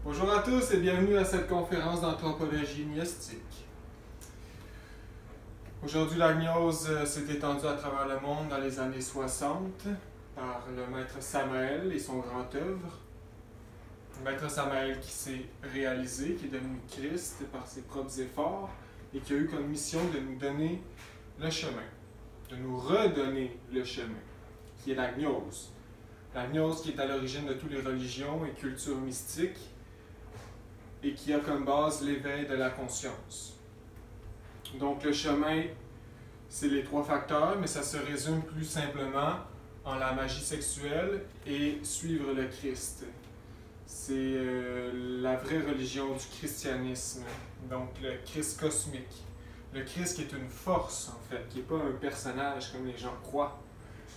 Bonjour à tous et bienvenue à cette conférence d'anthropologie gnostique. Aujourd'hui, la gnose s'est étendue à travers le monde dans les années 60 par le maître Samael et son grand œuvre. Le maître Samael qui s'est réalisé, qui est devenu Christ par ses propres efforts et qui a eu comme mission de nous donner le chemin, de nous redonner le chemin, qui est la gnose. La gnose qui est à l'origine de toutes les religions et cultures mystiques et qui a comme base l'éveil de la conscience. Donc le chemin, c'est les trois facteurs, mais ça se résume plus simplement en la magie sexuelle et suivre le Christ. C'est la vraie religion du christianisme, donc le Christ cosmique. Le Christ qui est une force, en fait, qui n'est pas un personnage comme les gens croient,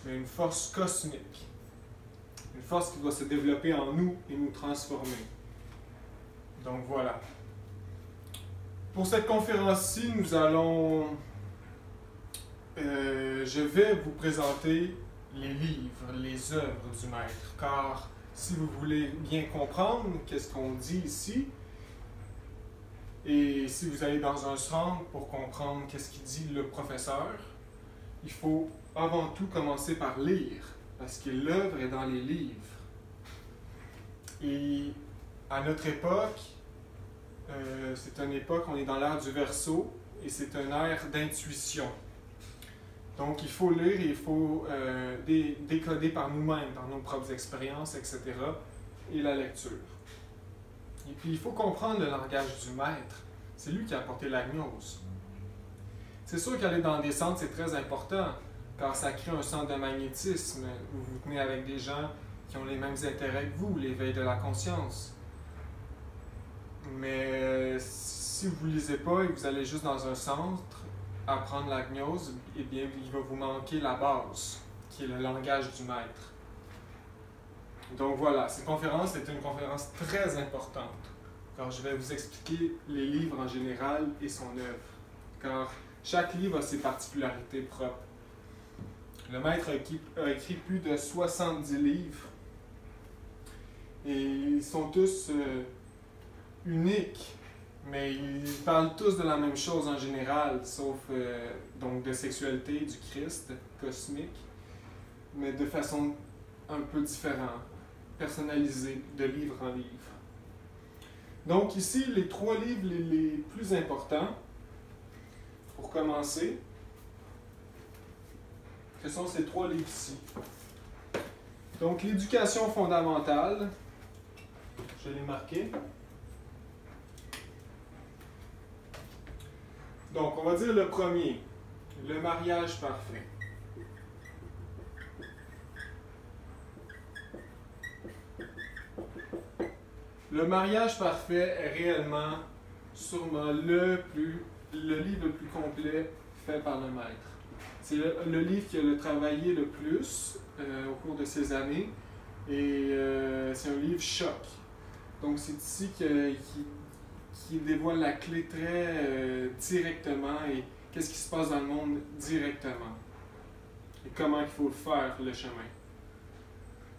mais une force cosmique. Une force qui doit se développer en nous et nous transformer. Donc voilà. Pour cette conférence-ci, je vais vous présenter les livres, les œuvres du maître, car si vous voulez bien comprendre qu'est-ce qu'on dit ici, et si vous allez dans un centre pour comprendre qu'est-ce qu'il dit le professeur, il faut avant tout commencer par lire, parce que l'œuvre est dans les livres. Et à notre époque, c'est une époque, on est dans l'ère du Verseau, et c'est une ère d'intuition. Donc il faut lire et il faut décoder par nous-mêmes, par nos propres expériences, etc. et la lecture. Et puis il faut comprendre le langage du maître. C'est lui qui a apporté la gnose. C'est sûr qu'aller dans des centres, c'est très important, car ça crée un centre de magnétisme où vous tenez avec des gens qui ont les mêmes intérêts que vous, l'éveil de la conscience. Mais si vous ne lisez pas et que vous allez juste dans un centre apprendre la gnose, eh bien, il va vous manquer la base, qui est le langage du maître. Donc voilà, cette conférence est une conférence très importante, car je vais vous expliquer les livres en général et son œuvre, car chaque livre a ses particularités propres. Le maître a écrit plus de 70 livres, et ils sont tous uniques, mais ils parlent tous de la même chose en général, sauf donc de sexualité, du Christ cosmique, mais de façon un peu différente, personnalisée, de livre en livre. Donc ici, les trois livres les plus importants, pour commencer, ce sont ces trois livres-ci. Donc l'éducation fondamentale, je l'ai marqué. Donc, on va dire le premier, le mariage parfait. Le mariage parfait est réellement, sûrement, le livre le plus complet fait par le maître. C'est le livre qui a travaillé le plus au cours de ces années, et c'est un livre choc. Donc, c'est ici qui dévoile la clé très directement et qu'est-ce qui se passe dans le monde directement et comment il faut le faire, le chemin.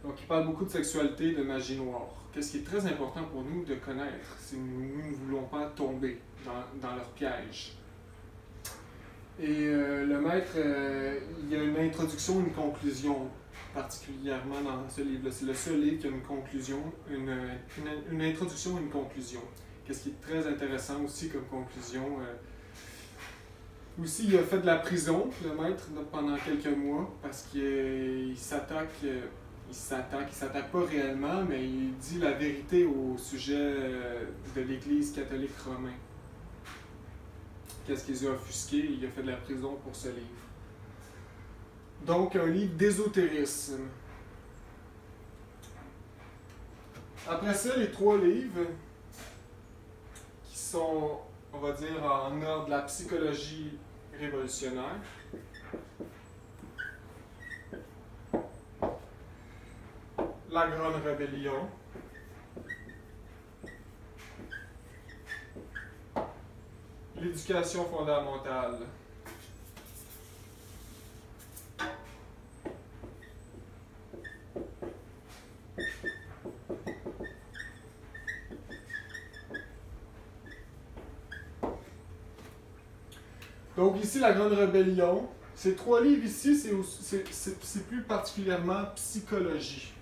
Donc il parle beaucoup de sexualité, de magie noire. Qu'est-ce qui est très important pour nous de connaître si nous ne voulons pas tomber dans leur piège. Et le maître, il y a une introduction et une conclusion particulièrement dans ce livre-là. C'est le seul livre qui a une conclusion, une introduction et une conclusion. Qu'est-ce qui est très intéressant aussi comme conclusion. Aussi, il a fait de la prison, le maître, pendant quelques mois, parce qu'il s'attaque pas réellement, mais il dit la vérité au sujet de l'Église catholique romaine. Qu'est-ce qu'ils ont offusqué? Il a fait de la prison pour ce livre. Donc, un livre d'ésotérisme. Après ça, les trois livres qui sont, on va dire, en ordre de la psychologie révolutionnaire. La Grande Rébellion. L'éducation fondamentale. Donc ici, la Grande Rébellion. Ces 3 livres ici, c'est plus particulièrement psychologie.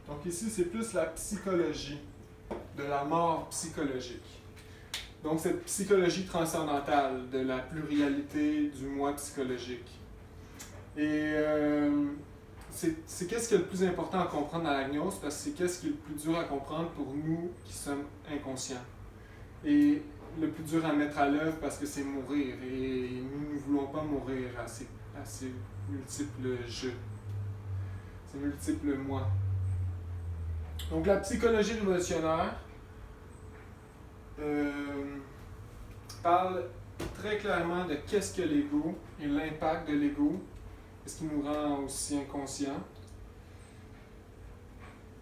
Donc ici, c'est plus la psychologie, de la mort psychologique. Donc cette psychologie transcendantale, de la pluralité du moi psychologique. Et c'est qu'est-ce qui est le plus important à comprendre dans la gnose, parce que c'est qu'est-ce qui est le plus dur à comprendre pour nous qui sommes inconscients. Et le plus dur à mettre à l'œuvre parce que c'est mourir. Et nous ne voulons pas mourir à ces multiples jeux, ces multiples moi. Donc la psychologie révolutionnaire parle très clairement de qu'est-ce que l'ego et l'impact de l'ego, ce qui nous rend aussi inconscients.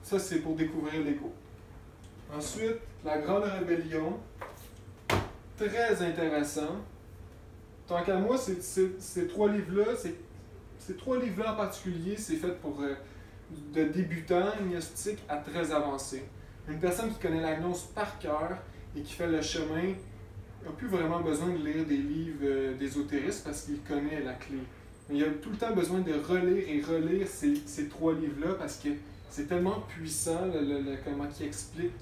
Ça, c'est pour découvrir l'ego. Ensuite, la Grande Rébellion, très intéressant. Tant qu'à moi, ces 3 livres-là, ces 3 livres-là en particulier, c'est fait pour de débutants gnostiques à très avancés. Une personne qui connaît la gnose par cœur et qui fait le chemin n'a plus vraiment besoin de lire des livres d'ésotérisme parce qu'il connaît la clé. Mais il a tout le temps besoin de relire et relire ces 3 livres-là parce que c'est tellement puissant comment il explique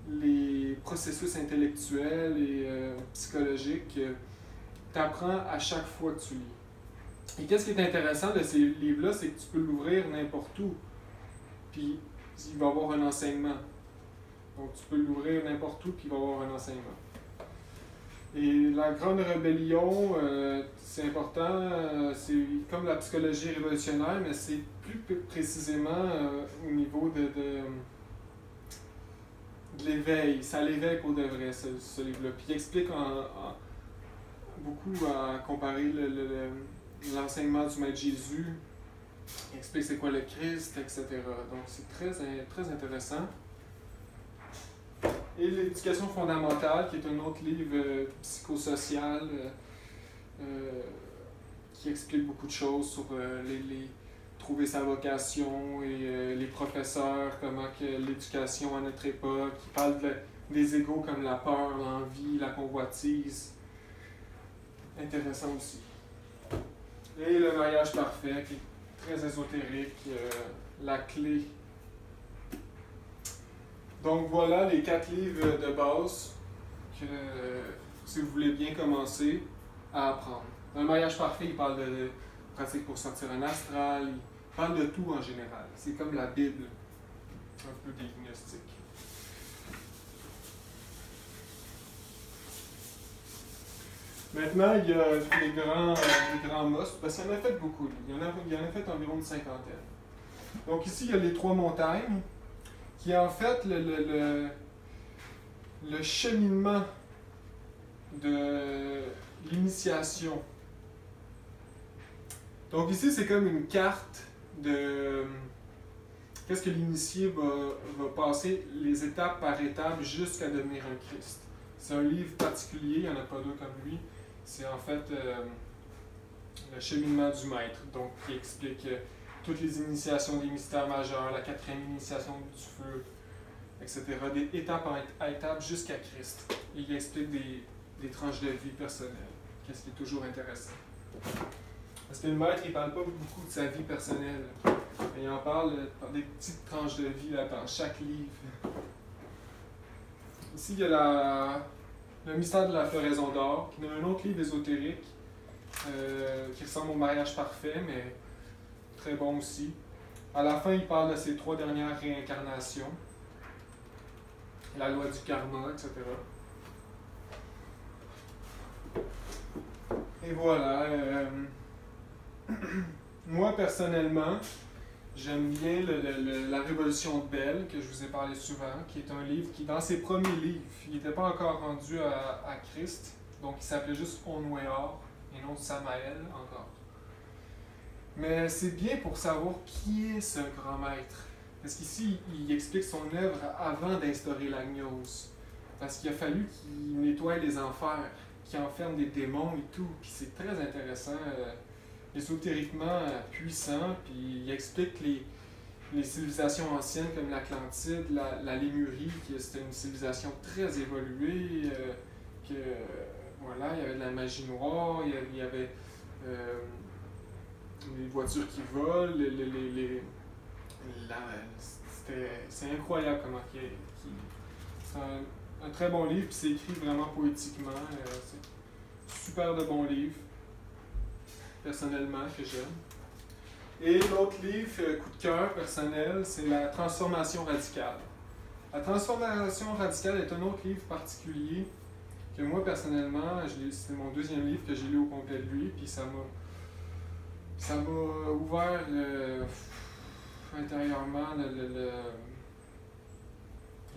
les processus intellectuels et psychologiques que tu apprends à chaque fois que tu lis. Et qu'est-ce qui est intéressant de ces livres-là, c'est que tu peux l'ouvrir n'importe où, puis il va y avoir un enseignement. Donc tu peux l'ouvrir n'importe où, puis il va y avoir un enseignement. Et la Grande Rébellion, c'est important, c'est comme la psychologie révolutionnaire, mais c'est plus précisément au niveau de l'éveil. Ça l'éveille pour de vrai, ce livre-là. Puis il explique beaucoup à comparer l'enseignement du Maître Jésus, il explique c'est quoi le Christ, etc. Donc c'est très intéressant. Et l'éducation fondamentale, qui est un autre livre psychosocial qui explique beaucoup de choses sur trouver sa vocation et les professeurs, comment que l'éducation à notre époque, qui parle des égos comme la peur, l'envie, la convoitise. Intéressant aussi. Et le mariage parfait, qui est très ésotérique, la clé. Donc voilà les 4 livres de base que, si vous voulez bien commencer à apprendre. Dans le mariage parfait, il parle de pratique pour sortir un astral, il parle de tout en général. C'est comme la Bible, un peu des gnostiques. Maintenant, il y a les grands mostres, parce qu'il y en a fait beaucoup. Il y en a fait environ une cinquantaine. Donc ici, il y a les 3 montagnes, qui est en fait le cheminement de l'initiation. Donc ici, c'est comme une carte de qu'est-ce que l'initié va passer les étapes par étapes jusqu'à devenir un Christ. C'est un livre particulier, il n'y en a pas 2 comme lui. C'est en fait le cheminement du maître, donc qui explique toutes les initiations des mystères majeurs, la 4e initiation du feu, etc. Des étapes à étapes jusqu'à Christ. Et il explique des tranches de vie personnelles, ce qui est toujours intéressant. Parce que le maître, il ne parle pas beaucoup de sa vie personnelle, mais il en parle par des petites tranches de vie là, dans chaque livre. Ici, il y a le mystère de la floraison d'or, qui est un autre livre ésotérique, qui ressemble au mariage parfait, mais très bon aussi. À la fin, il parle de ses 3 dernières réincarnations, la loi du karma, etc. Et voilà. Moi, personnellement, j'aime bien La Révolution de Belle, que je vous ai parlé souvent, qui est un livre qui, dans ses premiers livres, il n'était pas encore rendu à Christ, donc il s'appelait juste Onweor, et non Samael encore. Mais c'est bien pour savoir qui est ce grand maître. Parce qu'ici, il explique son œuvre avant d'instaurer la gnose. Parce qu'il a fallu qu'il nettoie les enfers, qu'il enferme des démons et tout. Puis c'est très intéressant, ésotériquement puissant. Puis il explique les civilisations anciennes comme l'Atlantide, la Lémurie, qui c'était une civilisation très évoluée, que voilà, il y avait de la magie noire, il y avait les voitures qui volent, c'est incroyable comment c'est un très bon livre, puis c'est écrit vraiment poétiquement. C'est super de bon livre, personnellement, que j'aime. Et l'autre livre, coup de cœur personnel, c'est La transformation radicale. La transformation radicale est un autre livre particulier que moi, personnellement, c'est mon deuxième livre que j'ai lu au complet de lui, puis ça m'a ouvert intérieurement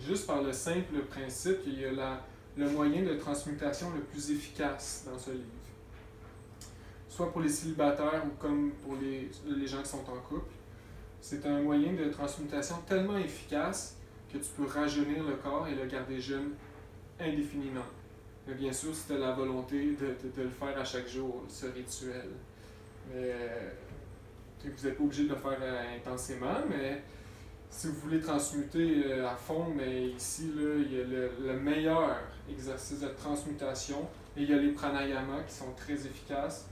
juste par le simple principe qu'il y a le moyen de transmutation le plus efficace dans ce livre. Soit pour les célibataires ou comme pour les gens qui sont en couple. C'est un moyen de transmutation tellement efficace que tu peux rajeunir le corps et le garder jeune indéfiniment. Mais bien sûr, si tu as la volonté de le faire à chaque jour, ce rituel. Mais vous n'êtes pas obligé de le faire intensément, mais si vous voulez transmuter à fond, mais ici, là, il y a le meilleur exercice de transmutation et il y a les pranayamas qui sont très efficaces.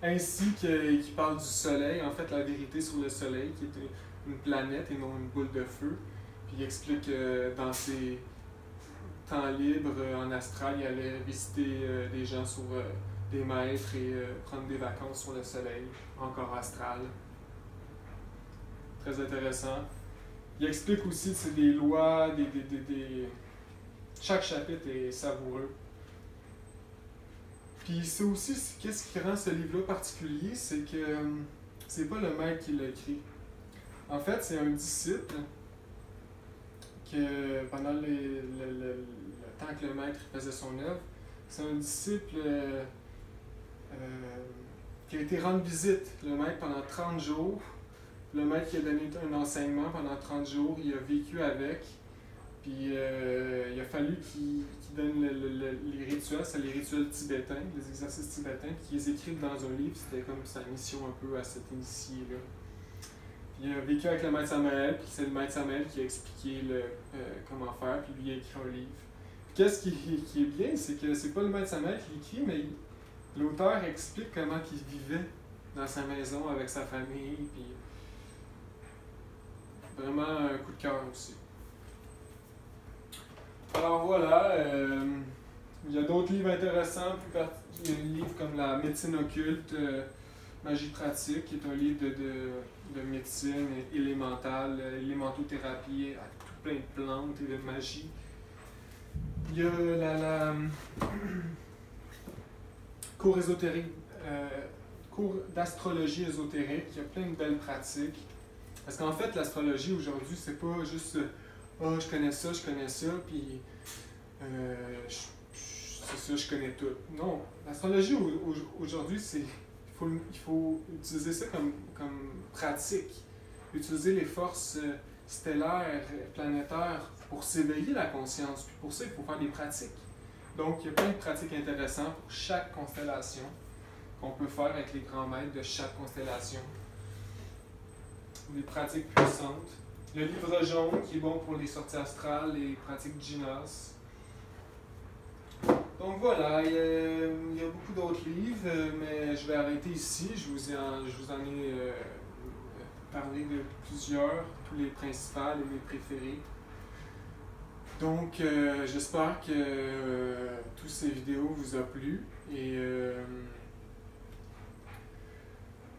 Ainsi qu'il parle du soleil, en fait, la vérité sur le soleil, qui est une planète et non une boule de feu. Puis il explique que dans ses temps libres en astral, il allait visiter des gens sur des maîtres et prendre des vacances sur le soleil, encore astral. Très intéressant. Il explique aussi des lois, chaque chapitre est savoureux. Puis c'est aussi, qu'est-ce qui rend ce livre-là particulier, c'est que c'est pas le maître qui l'a écrit. En fait, c'est un disciple que pendant le temps que le maître faisait son œuvre, c'est un disciple qui a été rendre visite, le maître, pendant 30 jours. Le maître qui a donné un enseignement pendant 30 jours, il a vécu avec. Puis il a fallu qu'il donne les rituels, c'est les rituels tibétains, les exercices tibétains, puis qu'il les écrive dans un livre, c'était comme sa mission un peu à cet initié-là. Puis il a vécu avec le maître Samael, puis c'est le maître Samael qui a expliqué comment faire, puis lui il a écrit un livre. Puis qu'est-ce qui est bien, c'est que c'est pas le maître Samael qui l'écrit, mais l'auteur explique comment il vivait dans sa maison avec sa famille, puis vraiment un coup de cœur aussi. Alors voilà, il y a d'autres livres intéressants, il y a un livre comme La médecine occulte, Magie pratique, qui est un livre de médecine élémentale, élémentothérapie, à tout plein de plantes et de magie. Il y a la cours ésotérique, cours d'astrologie ésotérique, il y a plein de belles pratiques. Parce qu'en fait, l'astrologie aujourd'hui, c'est pas juste oh, je connais ça, puis c'est ça, je connais tout. Non, l'astrologie aujourd'hui, il faut utiliser ça comme pratique. Utiliser les forces stellaires, planétaires pour s'éveiller la conscience. Puis pour ça, il faut faire des pratiques. Donc, il y a plein de pratiques intéressantes pour chaque constellation qu'on peut faire avec les grands maîtres de chaque constellation. Des pratiques puissantes. Le livre jaune qui est bon pour les sorties astrales, les pratiques Jinas. Donc voilà, il y a beaucoup d'autres livres, mais je vais arrêter ici. Je vous en ai parlé de plusieurs, tous les principales et mes préférés. Donc j'espère que toutes ces vidéos vous ont plu. Et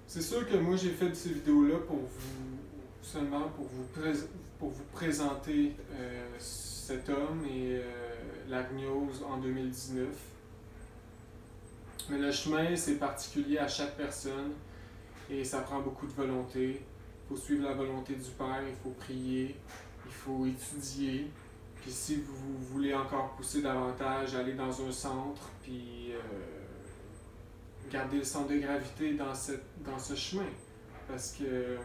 c'est sûr que moi j'ai fait ces vidéos-là seulement pour vous présenter cet homme et la gnose en 2019. Mais le chemin, c'est particulier à chaque personne et ça prend beaucoup de volonté. Il faut suivre la volonté du Père, il faut prier, il faut étudier. Puis si vous voulez encore pousser davantage, aller dans un centre, puis garder le centre de gravité dans ce chemin. Parce que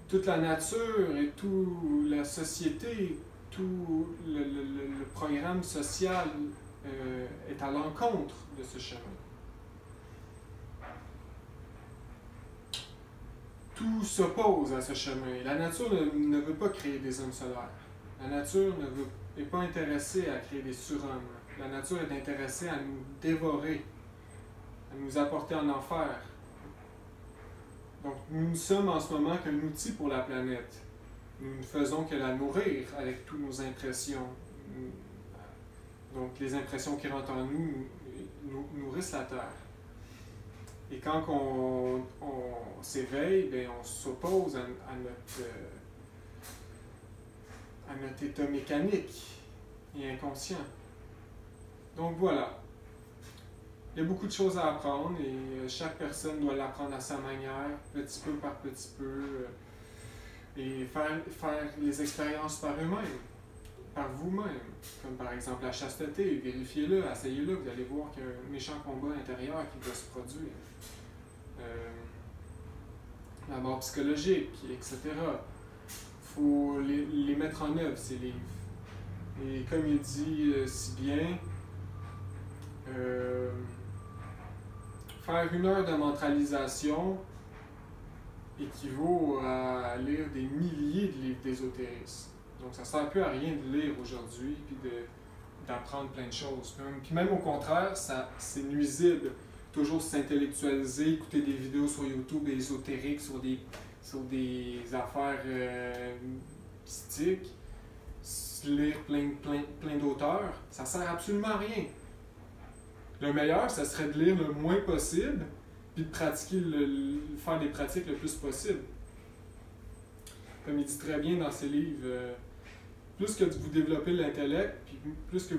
toute la nature et toute la société, tout le programme social est à l'encontre de ce chemin. Tout s'oppose à ce chemin. La nature ne veut pas créer des hommes solaires. La nature n'est pas intéressée à créer des surhommes. La nature est intéressée à nous dévorer, à nous apporter en enfer. Donc nous ne sommes en ce moment qu'un outil pour la planète. Nous ne faisons que la nourrir avec toutes nos impressions. Donc les impressions qui rentrent en nous nourrissent la Terre. Et quand on s'éveille, bien, on s'oppose à notre état mécanique et inconscient. Donc voilà. Il y a beaucoup de choses à apprendre et chaque personne doit l'apprendre à sa manière, petit peu par petit peu, et faire les expériences par eux-mêmes, par vous-même. Comme par exemple la chasteté, vérifiez-le, essayez-le, vous allez voir qu'il y a un méchant combat intérieur qui va se produire. La mort psychologique, etc. Il faut les mettre en œuvre, ces livres. Et comme il dit si bien, faire 1 heure de mentalisation équivaut à lire des milliers de livres d'ésotérisme. Donc ça ne sert plus à rien de lire aujourd'hui puis d'apprendre plein de choses. Puis même au contraire, c'est nuisible. Toujours s'intellectualiser, écouter des vidéos sur YouTube ésotériques sur des affaires mystiques, lire plein d'auteurs, ça sert absolument à rien. Le meilleur, ça serait de lire le moins possible, puis de pratiquer faire des pratiques le plus possible. Comme il dit très bien dans ses livres, plus que vous développez l'intellect, puis plus que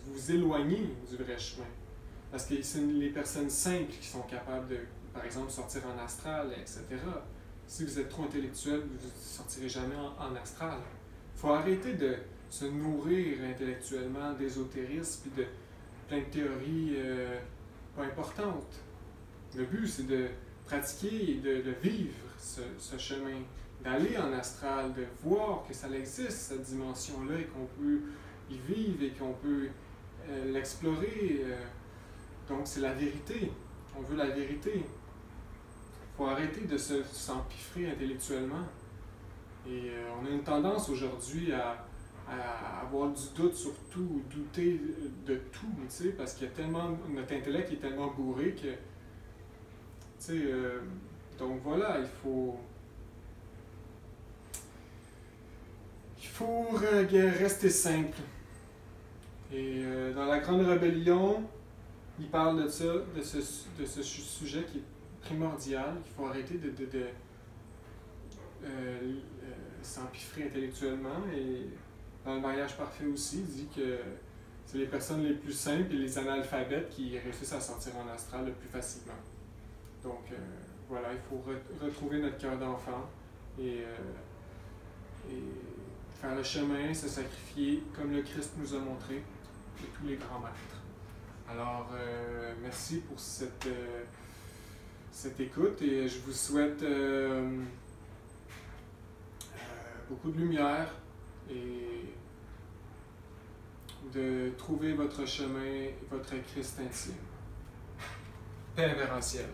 vous éloignez du vrai chemin. Parce que c'est les personnes simples qui sont capables de, par exemple, sortir en astral, etc. Si vous êtes trop intellectuel, vous ne sortirez jamais en astral. Il faut arrêter de se nourrir intellectuellement d'ésotérisme et de plein de théories pas importantes. Le but, c'est de pratiquer et de vivre ce chemin, d'aller en astral, de voir que ça existe, cette dimension-là, et qu'on peut y vivre et qu'on peut l'explorer. Donc, c'est la vérité. On veut la vérité. Il faut arrêter de s'empiffrer intellectuellement. Et on a une tendance aujourd'hui à avoir du doute sur tout, douter de tout, tu sais, parce qu'il y a tellement, notre intellect est tellement bourré que, tu sais, donc voilà, il faut rester simple. Et dans la Grande Rébellion, il parle de ça, de ce sujet qui est primordial. Il faut arrêter de s'empiffrer intellectuellement. Et dans le mariage parfait aussi, il dit que c'est les personnes les plus simples et les analphabètes qui réussissent à sortir en astral le plus facilement. Donc voilà, il faut retrouver notre cœur d'enfant et faire le chemin, se sacrifier comme le Christ nous a montré et tous les grands maîtres. Alors, merci pour cette écoute et je vous souhaite beaucoup de lumière et de trouver votre chemin, votre Christ intime. Paix invérencielle.